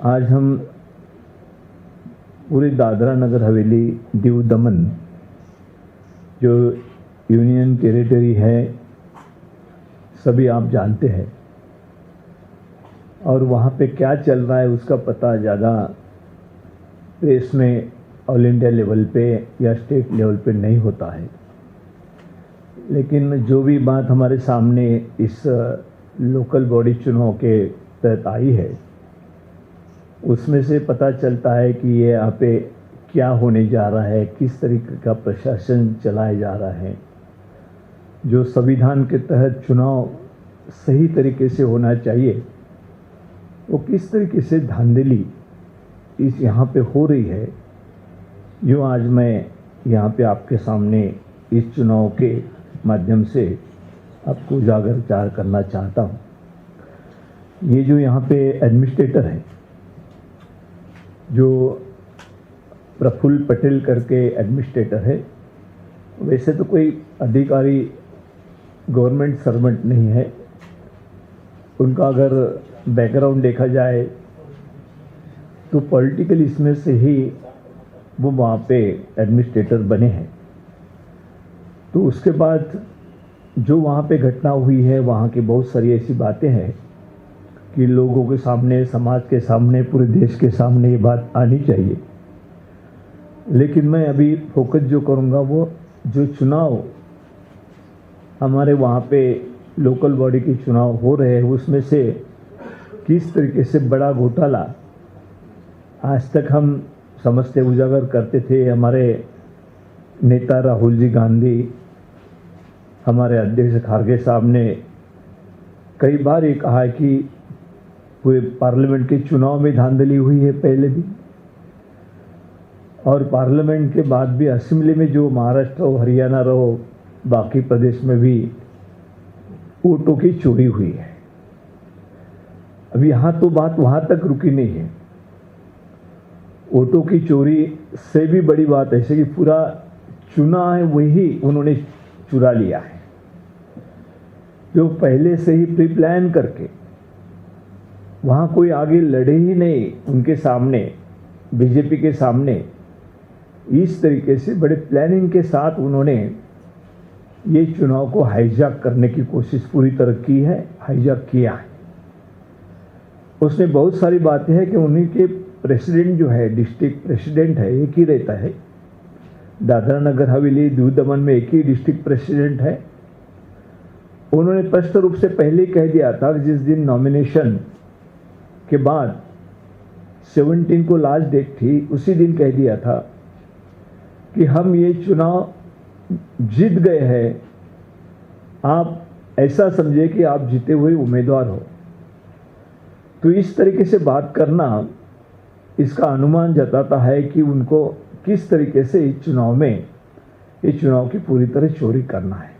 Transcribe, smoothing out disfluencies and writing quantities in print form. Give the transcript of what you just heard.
आज हम पूरे दादरा नगर हवेली दीव दमन जो यूनियन टेरिटरी है सभी आप जानते हैं, और वहाँ पे क्या चल रहा है उसका पता ज़्यादा प्रेस में ऑल इंडिया लेवल पे या स्टेट लेवल पे नहीं होता है। लेकिन जो भी बात हमारे सामने इस लोकल बॉडी चुनाव के तहत आई है उसमें से पता चलता है कि ये यहाँ पे क्या होने जा रहा है, किस तरीके का प्रशासन चलाया जा रहा है। जो संविधान के तहत चुनाव सही तरीके से होना चाहिए वो किस तरीके से धांधली इस यहाँ पे हो रही है, जो आज मैं यहाँ पे आपके सामने इस चुनाव के माध्यम से आपको उजागर करना चाहता हूँ। ये जो यहाँ पे एडमिनिस्ट्रेटर है, जो प्रफुल्ल पटेल करके एडमिनिस्ट्रेटर है, वैसे तो कोई अधिकारी गवर्नमेंट सर्वेंट नहीं है। उनका अगर बैकग्राउंड देखा जाए तो पॉलिटिकल इसमें से ही वो वहाँ पे एडमिनिस्ट्रेटर बने हैं। तो उसके बाद जो वहाँ पे घटना हुई है, वहाँ की बहुत सारी ऐसी बातें हैं कि लोगों के सामने, समाज के सामने, पूरे देश के सामने ये बात आनी चाहिए। लेकिन मैं अभी फोकस जो करूँगा वो जो चुनाव हमारे वहाँ पे लोकल बॉडी के चुनाव हो रहे हैं उसमें से किस तरीके से बड़ा घोटाला आज तक हम समझते उजागर करते थे। हमारे नेता राहुल जी गांधी, हमारे अध्यक्ष खारगे साहब ने कई बार ये कहा है कि पूरे पार्लियामेंट के चुनाव में धांधली हुई है पहले भी, और पार्लियामेंट के बाद भी असेंबली में जो महाराष्ट्र हो, हरियाणा रहो, बाकी प्रदेश में भी वोटों की चोरी हुई है। अब यहाँ तो बात वहाँ तक रुकी नहीं है। वोटों की चोरी से भी बड़ी बात ऐसे कि पूरा चुनाव है वही उन्होंने चुरा लिया है, जो पहले से ही प्री प्लान करके वहाँ कोई आगे लड़े ही नहीं उनके सामने, बीजेपी के सामने। इस तरीके से बड़े प्लानिंग के साथ उन्होंने ये चुनाव को हाईजैक करने की कोशिश पूरी तरह की है, हाईजैक किया है। उसमें बहुत सारी बातें हैं कि उन्हीं के प्रेसिडेंट जो है, डिस्ट्रिक्ट प्रेसिडेंट है, एक ही रहता है। दादरा नगर हवेली दीव दमन में एक ही डिस्ट्रिक्ट प्रेसिडेंट है। उन्होंने स्पष्ट रूप से पहले ही कह दिया था, जिस दिन नॉमिनेशन के बाद 17 को लास्ट डेट थी, उसी दिन कह दिया था कि हम ये चुनाव जीत गए हैं। आप ऐसा समझे कि आप जीते हुए उम्मीदवार हो। तो इस तरीके से बात करना इसका अनुमान जताता है कि उनको किस तरीके से इस चुनाव में, इस चुनाव की पूरी तरह चोरी करना है।